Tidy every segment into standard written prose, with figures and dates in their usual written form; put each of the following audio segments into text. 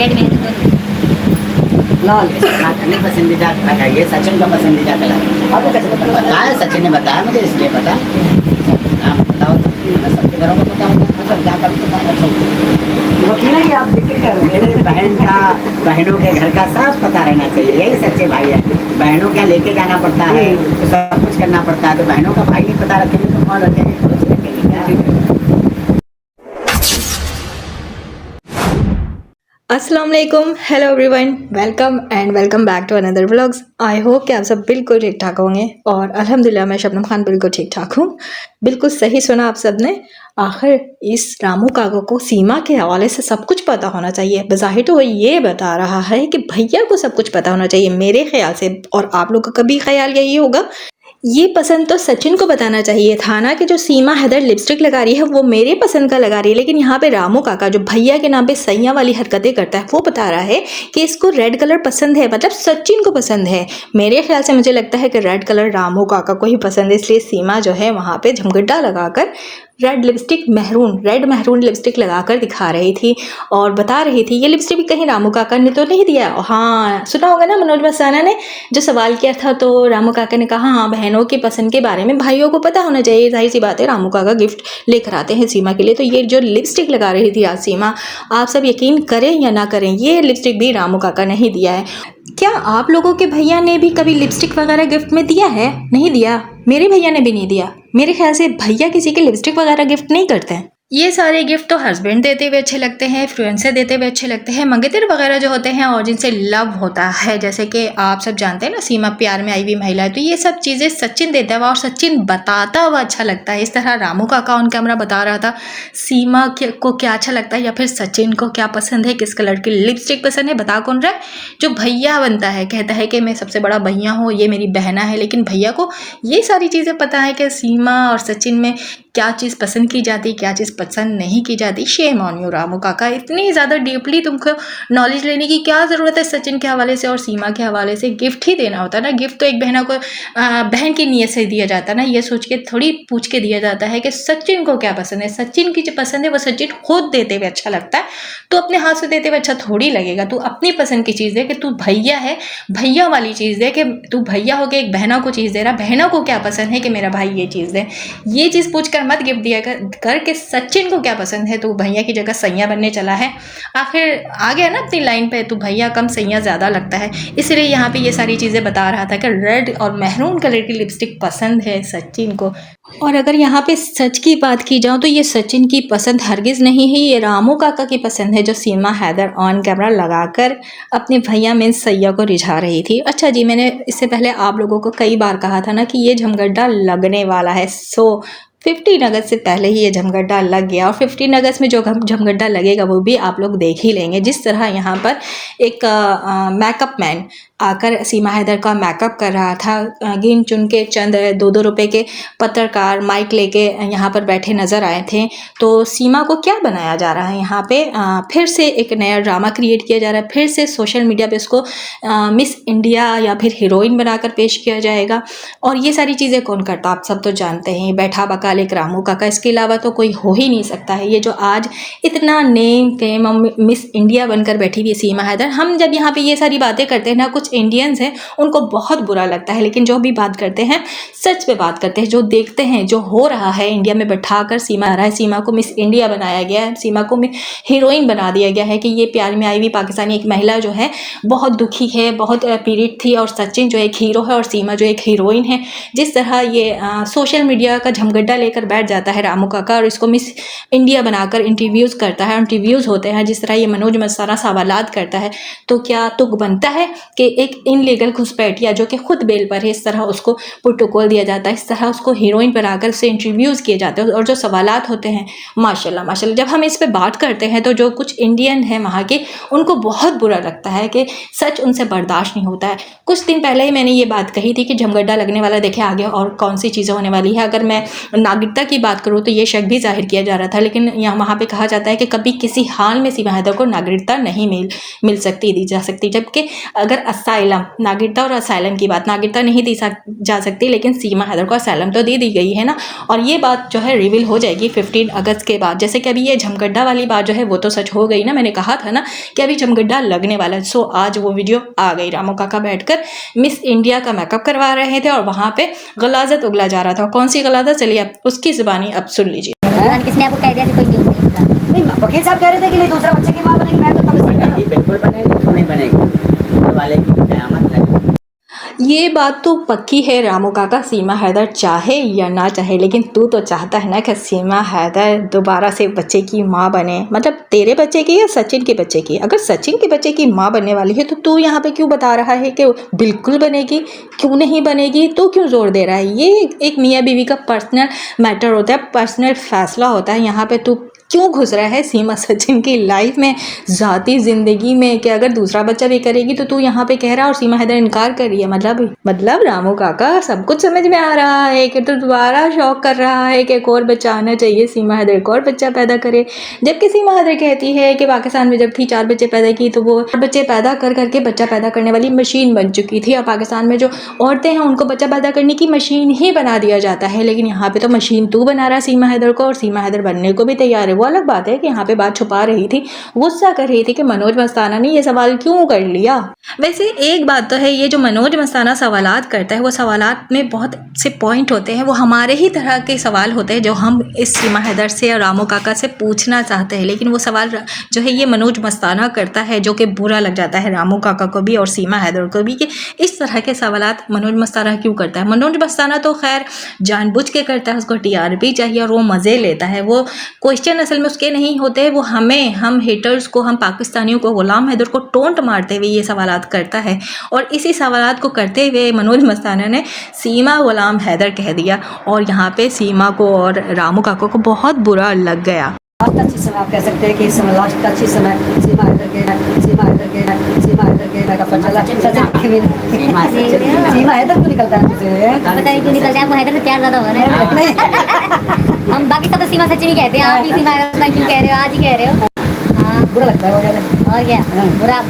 Red में दोनों। लाल अपनी पसंदीदा कलर है, ये सचिन का पसंदीदा कलर है। आपको कैसे पता? बताया, सचिन ने बताया मुझे, इसलिए पता। आप बताओ तो, सबके घरों को पता होगा, मतलब क्या करते हैं। वकील है कि आप जिक्र कर रहे हैं, मेरे बहन का, बहनों के घर का सब पता रहना चाहिए, यही सच्चे भाई है। बहनों का लेके जाना पड़ता है, तो सब कुछ करना पड़ता है, तो बहनों का भाई नहीं पता रखेंगे तो कौन रखेंगे? कुछ रखेंगे क्या? अस्सलाम वालेकुम, hello everyone, welcome and welcome back to another vlogs. I hope कि आप सब बिल्कुल ठीक ठाक होंगे और अल्हम्दुलिल्लाह मैं शबनम खान बिल्कुल ठीक ठाक हूँ। बिल्कुल सही सुना आप सब ने। आखिर इस रामू काका को सीमा के हवाले से सब कुछ पता होना चाहिए। बज़ाहिर तो वो ये बता रहा है कि भैया को सब कुछ पता होना चाहिए मेरे ख्याल से, और आप लोगों का भी ख्याल यही होगा। ये पसंद तो सचिन को बताना चाहिए था ना कि जो सीमा हैदर लिपस्टिक लगा रही है वो मेरे पसंद का लगा रही है, लेकिन यहाँ पे रामू काका जो भैया के नाम पे सैया वाली हरकतें करता है वो बता रहा है कि इसको रेड कलर पसंद है, मतलब सचिन को पसंद है। मेरे ख्याल से मुझे लगता है कि रेड कलर रामू काका को ही पसंद है, इसलिए सीमा जो है वहाँ पे झमगड्डा लगाकर रेड महरून लिपस्टिक लगाकर दिखा रही थी और बता रही थी ये लिपस्टिक कहीं रामू काका ने तो नहीं दिया। हाँ, सुना होगा ना मनोज मस्ताना ने जो सवाल किया था, तो रामू काका ने कहा हाँ, बहनों की पसंद के बारे में भाइयों को पता होना चाहिए। जाहिर सी बात है, रामू काका गिफ्ट लेकर आते हैं सीमा के लिए। तो ये जो लिपस्टिक लगा रही थी आज सीमा, आप सब यकीन करें या ना करें, ये लिपस्टिक भी रामू काका ने ही दिया है। क्या आप लोगों के भैया ने भी कभी लिपस्टिक वगैरह गिफ्ट में दिया है? नहीं दिया, मेरे भैया ने भी नहीं दिया। मेरे ख्याल से भैया किसी के लिपस्टिक वगैरह गिफ्ट नहीं करते हैं। ये सारे गिफ्ट तो हस्बैंड देते हुए अच्छे लगते हैं, इन्फ्लुएंसर देते हुए अच्छे लगते हैं, मंगेतर वगैरह जो होते हैं और जिनसे लव होता है, जैसे कि आप सब जानते हैं ना सीमा प्यार में आई हुई महिला है, तो ये सब चीज़ें सचिन देता हुआ और सचिन बताता हुआ अच्छा लगता है। इस तरह रामू काका ऑन कैमरा बता रहा था सीमा को क्या अच्छा लगता है या फिर सचिन को क्या पसंद है, किस कलर की लिपस्टिक पसंद है। बता कौन रहा है? जो भैया बनता है, कहता है कि मैं सबसे बड़ा भैया हूँ, ये मेरी बहना है, लेकिन भैया को ये सारी चीज़ें पता है कि सीमा और सचिन में क्या चीज़ पसंद की जाती, क्या चीज़ पसंद नहीं की जाती। शेम ऑन यू रामू काका, इतनी ज़्यादा डीपली तुमको नॉलेज लेने की क्या ज़रूरत है? सचिन के हवाले से और सीमा के हवाले से गिफ्ट ही देना होता है ना। गिफ्ट तो एक बहना को बहन की नीयत से दिया जाता है ना, ये सोच के थोड़ी पूछ के दिया जाता है कि सचिन को क्या पसंद है। सचिन की जो पसंद है वो सचिन खुद देते हुए अच्छा लगता है, तो अपने हाथ से देते हुए अच्छा थोड़ी लगेगा। तू अपनी पसंद की चीज़ दे कि तू भैया है, भैया वाली चीज़ दे कि तू भैया हो के एक बहना को चीज़ दे रहा, बहना को क्या पसंद है कि मेरा भाई ये चीज़ दे। ये चीज़ पूछ कर मत गिफ्ट दिया कर के सचिन को क्या पसंद है, तो भैया की जगह सैया बनने चला है। आखिर आ गया ना अपनी लाइन पे, तो भैया कम सैया ज़्यादा लगता है। इसलिए यहाँ पे ये सारी चीज़ें बता रहा था कि रेड और महरून कलर की लिपस्टिक पसंद है सचिन को। और अगर यहाँ पे सच की बात की जाऊँ तो ये सचिन की पसंद हरगिज़ नहीं है, ये रामू काका की पसंद है, जो सीमा हैदर ऑन कैमरा लगाकर अपने भैया में सैया को रिझा रही थी। अच्छा जी, मैंने इससे पहले आप लोगों को कई बार कहा था ना कि ये झमगड्डा लगने वाला है। 15 अगस्त से पहले ही ये झमगड्डा लग गया और 15 अगस्त में जो झमगड्डा लगेगा वो भी आप लोग देख ही लेंगे। जिस तरह यहाँ पर एक मेकअप मैन आकर सीमा हैदर का मेकअप कर रहा था, गिन चुन के चंद 2-2 रुपए के पत्रकार माइक लेके यहाँ पर बैठे नज़र आए थे। तो सीमा को क्या बनाया जा रहा है यहाँ पे? फिर से एक नया ड्रामा क्रिएट किया जा रहा है, फिर से सोशल मीडिया पे उसको मिस इंडिया या फिर हीरोइन बनाकर पेश किया जाएगा। और ये सारी चीज़ें कौन करता, आप सब तो जानते हैं, बैठा बकाल एक रामू काका, इसके अलावा तो कोई हो ही नहीं सकता है। ये जो आज इतना नेम फेम मिस इंडिया बनकर बैठी हुई है सीमा हैदर, हम जब यहाँ पे ये सारी बातें करते हैं ना, कुछ इंडियंस हैं उनको बहुत बुरा लगता है, लेकिन जो भी बात करते हैं सच पे बात करते हैं, जो देखते हैं जो हो रहा है इंडिया में बैठाकर सीमा को मिस इंडिया बनाया गया है, सीमा को हीरोइन बना दिया गया है कि ये प्यार में आई हुई पाकिस्तानी एक महिला जो है बहुत दुखी है, बहुत पीड़ित थी, और सचिन जो एक हीरो है और सीमा जो एक हीरोइन है। जिस तरह ये सोशल मीडिया का झमगड्डा लेकर बैठ जाता है रामू काका और इसको मिस इंडिया बनाकर इंटरव्यूज़ करता है, इंटरव्यूज़ होते हैं, जिस तरह ये मनोज मस्ताना सवालात करता है, तो क्या तुक बनता है कि एक इनलीगल घुसपैठिया जो कि खुद बेल पर है, इस तरह उसको प्रोटोकॉल दिया जाता है, इस तरह उसको हीरोइन बनाकर उससे इंटरव्यूज़ किए जाते हैं और जो सवालात होते हैं माशाल्लाह माशाल्लाह। जब हम इस पर बात करते हैं तो जो कुछ इंडियन हैं वहाँ के, उनको बहुत बुरा लगता है कि सच उनसे बर्दाश्त नहीं होता है। कुछ दिन पहले ही मैंने ये बात कही थी कि झमगड्डा लगने वाला देखे आगे और कौन सी चीज़ें होने वाली है। अगर मैं नागरिकता की बात करूँ तो ये शक भी जाहिर किया जा रहा था, लेकिन यहाँ वहाँ पे कहा जाता है कि कभी किसी हाल में सीमा हैदर को नागरिकता नहीं मिल सकती, दी जा सकती, जबकि अगर असाइलम, नागरिकता और असाइलम की बात, नागरिकता नहीं दी जा सकती लेकिन सीमा हैदर को असाइलम तो दे दी गई है ना। और ये बात जो है रिवील हो जाएगी 15 अगस्त के बाद। जैसे कि अभी ये झमगड्ढा वाली बात जो है वो तो सच हो गई ना, मैंने कहा था ना कि अभी झमगड्ढा लगने वाला है। सो आज वो वीडियो आ गई, रामू काका बैठकर मिस इंडिया का मेकअप करवा रहे थे और वहाँ पे गलाजत उगला जा रहा था। कौन सी गलाजत, चलिए अब उसकी जुबानी अब सुन लीजिए। किसने आपको कह दिया कि कोई न्यूज़ नहीं होगा? नहीं, वकील साहब कह रहे थे कि नहीं दूसरा बच्चे की माँ बनेगी। मैं तो तब से बनेगी, बिल्कुल बनेगी, क्यों नहीं बनेगी, ऊपर वाले की कयामत है। ये बात तो पक्की है रामू काका, सीमा हैदर चाहे या ना चाहे, लेकिन तू तो चाहता है ना कि सीमा हैदर दोबारा से बच्चे की माँ बने। मतलब तेरे बच्चे की या सचिन के बच्चे की? अगर सचिन के बच्चे की माँ बनने वाली है तो तू यहाँ पे क्यों बता रहा है कि बिल्कुल बनेगी, क्यों नहीं बनेगी? तो क्यों जोर दे रहा है? ये एक मियाँ बीवी का पर्सनल मैटर होता है, पर्सनल फैसला होता है। यहाँ पे तू क्यों घुस रहा है सीमा सचिन की लाइफ में, ज़ाती ज़िंदगी में, कि अगर दूसरा बच्चा भी करेगी तो तू यहाँ पे कह रहा है और सीमा हैदर इनकार कर रही है। मतलब रामू काका सब कुछ समझ में आ रहा है कि तू दोबारा शौक कर रहा है कि एक और बच्चा आना चाहिए, सीमा हैदर एक और बच्चा पैदा करे। जबकि सीमा हैदर कहती है कि पाकिस्तान में जब थी 4 बच्चे पैदा की तो वो बच्चे पैदा कर करके बच्चा पैदा करने वाली मशीन बन चुकी थी। और पाकिस्तान में जो औरतें हैं उनको बच्चा पैदा करने की मशीन ही बना दिया जाता है। लेकिन यहाँ पे तो मशीन तू बना रहा है सीमा हैदर को, और सीमा हैदर बनने को भी तैयार है। वो अलग बात है कि यहाँ पे बात छुपा रही थी, गुस्सा कर रही थी कि मनोज मस्ताना ने ये सवाल क्यों कर लिया। वैसे एक बात तो है, ये जो मनोज मस्ताना सवालात करता है वो सवालात में बहुत से पॉइंट होते हैं, वो हमारे ही तरह के सवाल होते हैं जो हम इस सीमा हैदर से और रामू काका से पूछना चाहते हैं। लेकिन वो सवाल जो है ये मनोज मस्ताना करता है, जो कि बुरा लग जाता है रामू काका को भी और सीमा हैदर को भी कि इस तरह के सवालात मनोज मस्ताना क्यों करता है। मनोज मस्ताना तो खैर जानबूझ के करता है, उसको टीआरपी चाहिए और वो मज़े लेता है। वो क्वेश्चन असल में उसके नहीं होते, वो हम हेटर्स को, हम पाकिस्तानियों को, गुलाम हैदर को टोंट मारते हुए ये सवालात करता है। और इसी सवालात को करते हुए मनोज मस्ताना ने सीमा गुलाम हैदर कह दिया और यहाँ पे सीमा को और रामू काका को बहुत बुरा लग गया। लास्ट अच्छी समय आप कह सकते हैं कि इस समय लास्ट अच्छी समय सीमा हैदर के का फैसला सीमा हैदर को निकलता है मुझे पता नहीं क्यों निकलता है, आपको हैदर से प्यार ज़्यादा हो रहा है। हम बाकी सब तो सीमा सचिन ही कहते हैं, आप ही सीमा हैदर क्यों कह रहे हो, आज ही कह रहे हो। हाँ, बुरा लगता है वो ज़्यादा। और क्या,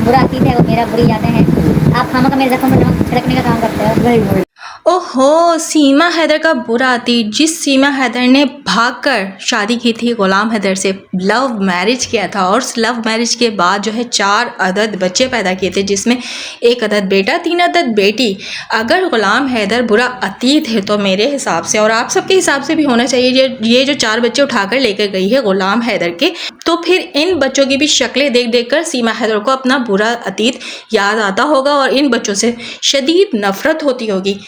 बुरा अतीत है वो मेरा, बुरी यादें हैं। आप खामा का मेरे जख्म पर नमक छिड़कने का काम करते हो। नहीं ओहो, सीमा हैदर का बुरा अतीत। जिस सीमा हैदर ने भागकर शादी की थी गुलाम हैदर से, लव मैरिज किया था और उस लव मैरिज के बाद जो है 4 अदद बच्चे पैदा किए थे, जिसमें 1 अदद बेटा, 3 अदद बेटी। अगर गुलाम हैदर बुरा अतीत है तो मेरे हिसाब से और आप सबके हिसाब से भी होना चाहिए, ये जो 4 बच्चे उठाकर लेकर गई है गुलाम हैदर के, तो फिर इन बच्चों की भी शक्लें देख देख कर सीमा हैदर को अपना बुरा अतीत याद आता होगा और इन बच्चों से शदीद नफरत होती होगी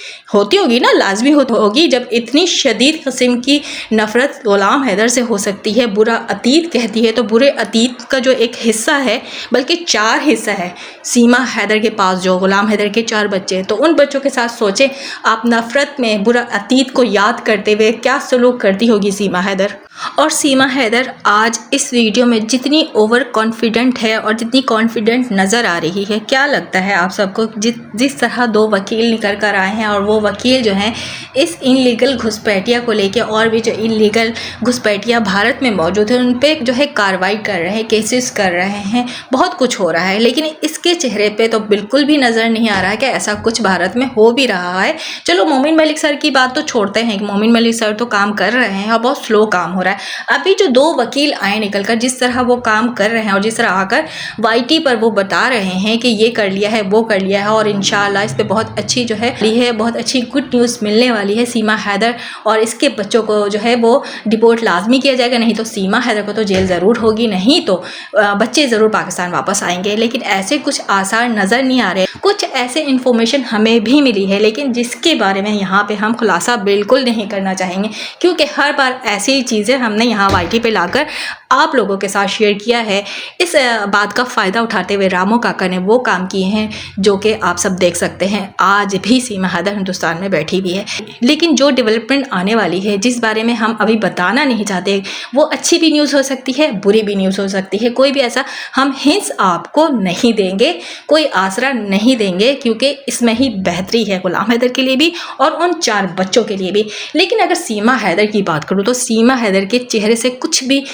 ना, लाजमी होगी। जब इतनी शदीद किस्म की नफ़रत गुलाम हैदर से हो सकती है, बुरा अतीत कहती है, तो बुरे अतीत का जो एक हिस्सा है, बल्कि 4 हिस्सा है सीमा हैदर के पास, जो गुलाम हैदर के 4 बच्चे, तो उन बच्चों के साथ सोचें आप नफ़रत में बुरा अतीत को याद करते हुए क्या सलूक करती होगी सीमा हैदर। और सीमा हैदर आज इस वीडियो में जितनी ओवर कॉन्फिडेंट है और जितनी कॉन्फिडेंट नज़र आ रही है, क्या लगता है आप सबको? जिस तरह 2 वकील निकल कर आए हैं और वो वकील जो हैं इस इनलीगल घुसपैठिया को लेके, और भी जो इनलीगल घुसपैठिया भारत में मौजूद है उन पे जो है कार्रवाई कर रहे हैं, केसेस कर रहे हैं, बहुत कुछ हो रहा है। लेकिन इसके चेहरे पे तो बिल्कुल भी नज़र नहीं आ रहा है कि ऐसा कुछ भारत में हो भी रहा है। चलो मोमिन मलिक सर की बात तो छोड़ते हैं कि मोमिन मलिक सर तो काम कर रहे हैं और बहुत स्लो काम हो रहा है। अभी जो 2 वकील आए निकल कर, जिस तरह वो काम कर रहे हैं और जिस तरह आकर वाईटी पर वो बता रहे हैं कि ये कर लिया है, वो कर लिया है और इंशाल्लाह इस पे बहुत अच्छी जो है बहुत अच्छी गुड न्यूज़ मिलने वाली है सीमा हैदर और इसके बच्चों को जो है वो डिपोर्ट लाजमी किया जाएगा। नहीं तो सीमा हैदर को तो जेल ज़रूर होगी, नहीं तो बच्चे ज़रूर पाकिस्तान वापस आएंगे। लेकिन ऐसे कुछ आसार नज़र नहीं आ रहे। कुछ ऐसे इन्फॉर्मेशन हमें भी मिली है, लेकिन जिसके बारे में यहाँ पे हम खुलासा बिल्कुल नहीं करना चाहेंगे, क्योंकि हर बार ऐसी चीज़ें हमने यहाँ वाईटी पे लाकर आप लोगों के साथ शेयर किया है। इस बात का फ़ायदा उठाते हुए रामू काका ने वो काम किए हैं जो कि आप सब देख सकते हैं। आज भी सीमा हैदर हिंदुस्तान में बैठी हुई है, लेकिन जो डेवलपमेंट आने वाली है, जिस बारे में हम अभी बताना नहीं चाहते, वो अच्छी भी न्यूज़ हो सकती है, बुरी भी न्यूज़ हो सकती है। कोई भी ऐसा हम हिंट्स आपको नहीं देंगे, कोई आसरा नहीं देंगे, क्योंकि इसमें ही बेहतरी है गुलाम हैदर के लिए भी और उन 4 बच्चों के लिए भी। लेकिन अगर सीमा हैदर की बात करूँ तो सीमा हैदर के चेहरे से कुछ भी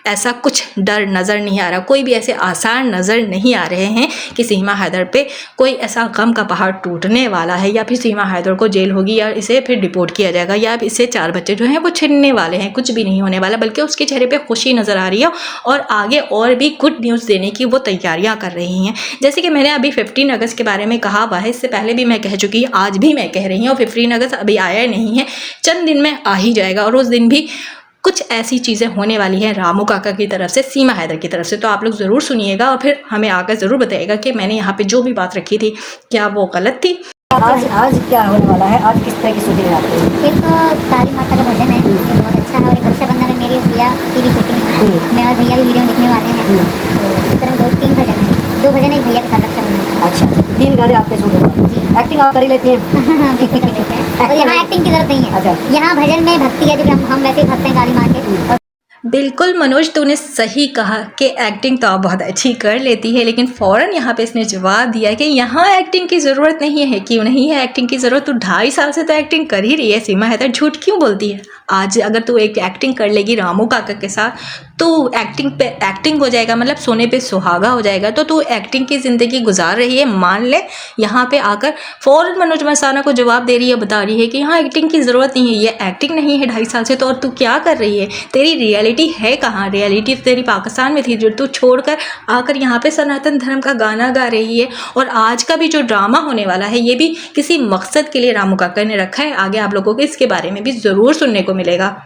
ऐसा कुछ डर नज़र नहीं आ रहा, कोई भी ऐसे आसार नज़र नहीं आ रहे हैं कि सीमा हैदर पे कोई ऐसा गम का पहाड़ टूटने वाला है, या फिर सीमा हैदर को जेल होगी, या इसे फिर डिपोर्ट किया जाएगा, या इससे 4 बच्चे जो हैं वो छिनने वाले हैं। कुछ भी नहीं होने वाला, बल्कि उसके चेहरे पे खुशी नज़र आ रही है और आगे और भी गुड न्यूज़ देने की वो तैयारियां कर रही हैं। जैसे कि मैंने अभी 15 अगस्त के बारे में कहा हुआ है, इससे पहले भी मैं कह चुकी हूँ, आज भी मैं कह रही हूँ। 15 अगस्त अभी आया नहीं है, चंद दिन में आ ही जाएगा और उस दिन भी कुछ ऐसी चीज़ें होने वाली हैं रामू काका की तरफ से, सीमा हैदर की तरफ से। तो आप लोग ज़रूर सुनिएगा और फिर हमें आकर ज़रूर बताइएगा कि मैंने यहाँ पे जो भी बात रखी थी क्या वो गलत थी। आज क्या होने वाला है? आज किस तरह की शूटिंग है आपकी? एक तो काली माता का भजन है, जो बहुत अच्छा है, और एक रक्षाबंधन में मेरी भैया की भी शूटिंग है, मैं और भैया भी वीडियो लिखने वाले हैं। तो इस तरह 2-3 भजन हैं, 2 भजन एक भैया के साथ रक्षाबंधन। अच्छा, 3 गाने आपके शूट होगा। एक्टिंग आप कर ही लेती हैं? बिल्कुल कर लेते हैं, और यहाँ एक्टिंग की जरूरत नहीं है। अच्छा। यहाँ भजन में भक्ति है, जो हम वैसे ही भक्त हैं काली माँ के। बिल्कुल मनोज, तूने सही कहा कि एक्टिंग तो आप बहुत अच्छी कर लेती है, लेकिन फ़ौरन यहाँ पे इसने जवाब दिया कि यहाँ एक्टिंग की ज़रूरत नहीं है। क्यों नहीं है एक्टिंग की ज़रूरत? तू 2.5 साल से तो एक्टिंग कर ही रही है सीमा हैदर, झूठ क्यों बोलती है? आज अगर तू एक एक्टिंग कर लेगी रामू काका के साथ तो एक्टिंग पे एक्टिंग हो जाएगा, मतलब सोने पे सुहागा हो जाएगा। तो तू एक्टिंग की ज़िंदगी गुजार रही है, मान ले। यहाँ पे आकर फ़ौरन मनोज मस्ताना को जवाब दे रही है, बता रही है कि यहाँ एक्टिंग की ज़रूरत नहीं है, ये एक्टिंग नहीं है 2.5 साल से। तो और तू क्या कर रही है? तेरी रियलिटी है कहाँ? रियलिटी तेरी पाकिस्तान में थी, जो तू छोड़कर आकर यहाँ पे सनातन धर्म का गाना गा रही है। और आज का भी जो ड्रामा होने वाला है, ये भी किसी मकसद के लिए रामू काका ने रखा है। आगे आप लोगों को इसके बारे में भी ज़रूर सुनने को मिलेगा।